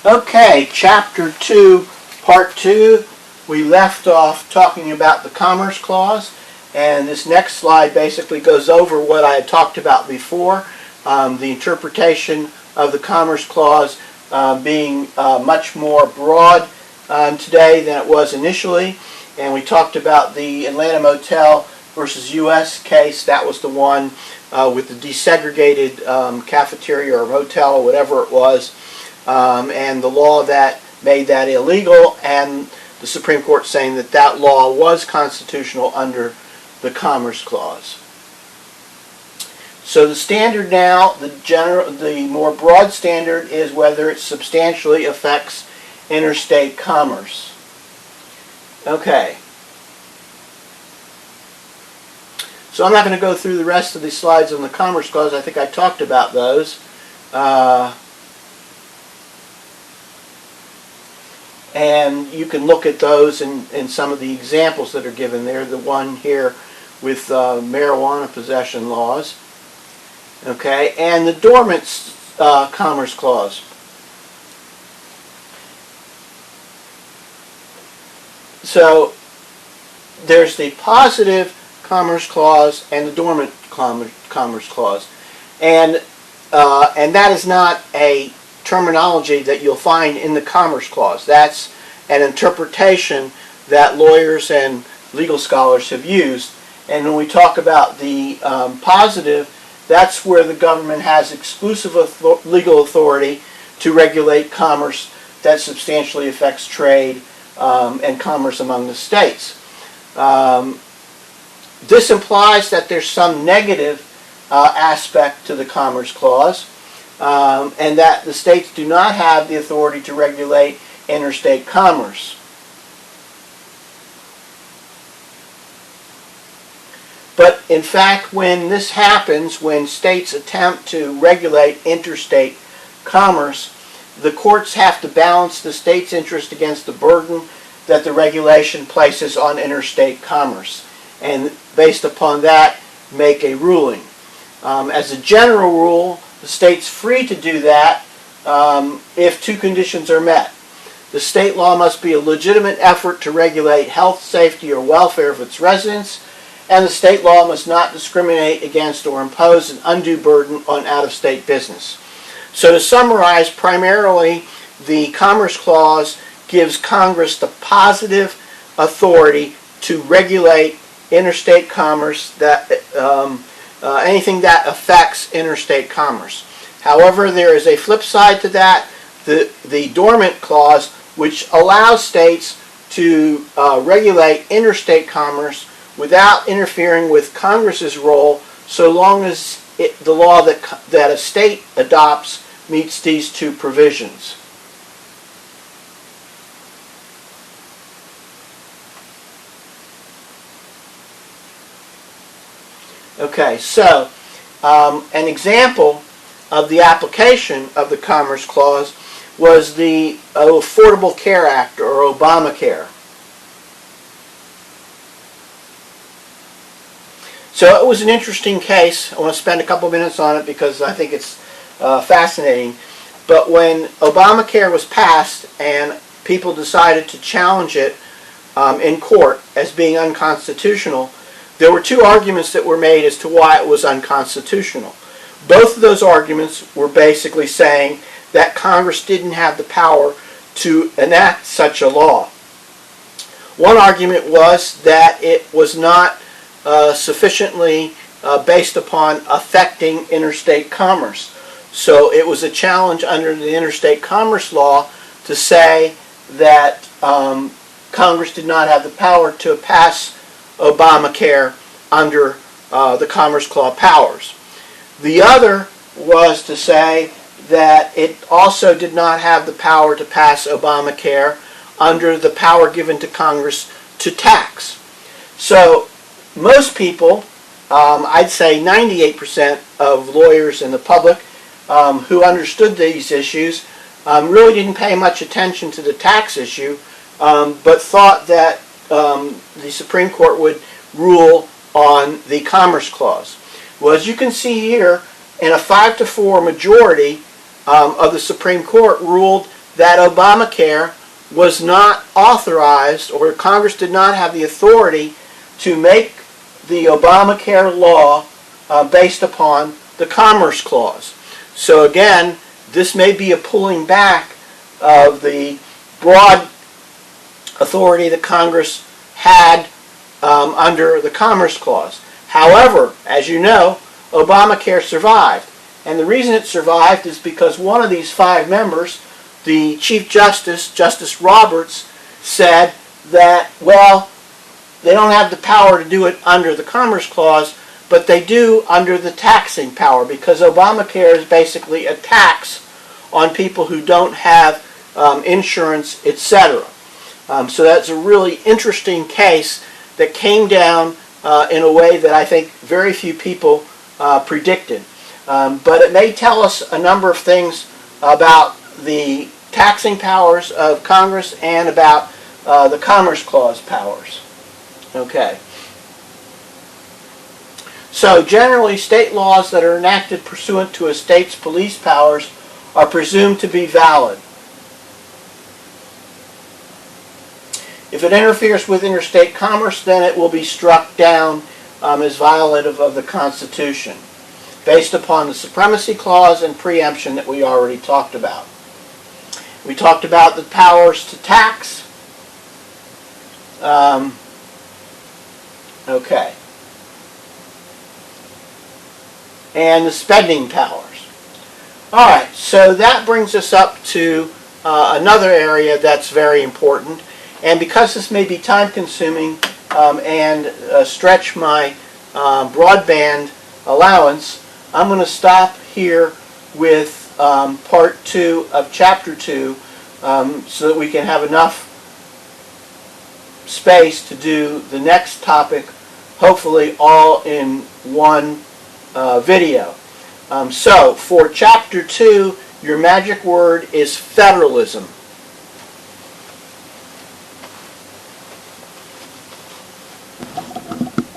Okay, Chapter 2, Part 2. We left off talking about the Commerce Clause, and this next slide basically goes over what I had talked about before, the interpretation of the Commerce Clause being much more broad today than it was initially. And we talked about the Atlanta Motel versus U.S. case. That was the one with the desegregated cafeteria or motel or whatever it was, and the law that made that illegal, and the Supreme Court saying that that law was constitutional under the Commerce Clause. So the standard now, the more broad standard, is whether it substantially affects interstate commerce. Okay. So I'm not going to go through the rest of these slides on the Commerce Clause. I think I talked about those. And you can look at those in some of the examples that are given there. The one here with marijuana possession laws. Okay, and the dormant Commerce Clause. So there's the positive Commerce Clause and the dormant Commerce Clause, and that is not a terminology that you'll find in the Commerce Clause. That's an interpretation that lawyers and legal scholars have used. And when we talk about the positive, that's where the government has exclusive legal authority to regulate commerce that substantially affects trade and commerce among the states. This implies that there's some negative aspect to the Commerce Clause, and that the states do not have the authority to regulate interstate commerce. But in fact, when this happens, when states attempt to regulate interstate commerce, the courts have to balance the state's interest against the burden that the regulation places on interstate commerce, and based upon that, make a ruling. As a general rule, the state's free to do that if two conditions are met. The state law must be a legitimate effort to regulate health, safety, or welfare of its residents, and the state law must not discriminate against or impose an undue burden on out-of-state business. So to summarize, primarily the Commerce Clause gives Congress the positive authority to regulate interstate commerce, that anything that affects interstate commerce. However, there is a flip side to that, the Dormant Clause, which allows states to regulate interstate commerce without interfering with Congress's role, so long as the law that a state adopts meets these two provisions. Okay, so an example of the application of the Commerce Clause was the Affordable Care Act, or Obamacare. So it was an interesting case. I want to spend a couple minutes on it because I think it's fascinating. But when Obamacare was passed and people decided to challenge it in court as being unconstitutional, there were two arguments that were made as to why it was unconstitutional. Both of those arguments were basically saying that Congress didn't have the power to enact such a law. One argument was that it was not sufficiently based upon affecting interstate commerce. So it was a challenge under the interstate commerce law to say that Congress did not have the power to pass Obamacare under the Commerce Clause powers. The other was to say that it also did not have the power to pass Obamacare under the power given to Congress to tax. So most people, I'd say 98% of lawyers in the public who understood these issues really didn't pay much attention to the tax issue, but thought that the Supreme Court would rule on the Commerce Clause. Well, as you can see here, in a 5-4 majority of the Supreme Court ruled that Obamacare was not authorized, or Congress did not have the authority to make the Obamacare law based upon the Commerce Clause. So again, this may be a pulling back of the broad authority that Congress had under the Commerce Clause. However, as you know, Obamacare survived. And the reason it survived is because one of these 5 members, the Chief Justice, Justice Roberts, said that, well, they don't have the power to do it under the Commerce Clause, but they do under the taxing power, because Obamacare is basically a tax on people who don't have insurance, etc. So that's a really interesting case that came down in a way that I think very few people predicted. But it may tell us a number of things about the taxing powers of Congress and about the Commerce Clause powers. Okay. So generally, state laws that are enacted pursuant to a state's police powers are presumed to be valid. If it interferes with interstate commerce, then it will be struck down as violative of the Constitution, based upon the Supremacy Clause and preemption that we already talked about. We talked about the powers to tax. Okay. And the spending powers. All right, so that brings us up to another area that's very important. And because this may be time-consuming and stretch my broadband allowance, I'm going to stop here with part 2 of chapter 2 so that we can have enough space to do the next topic, hopefully all in one video. So for chapter 2, your magic word is federalism.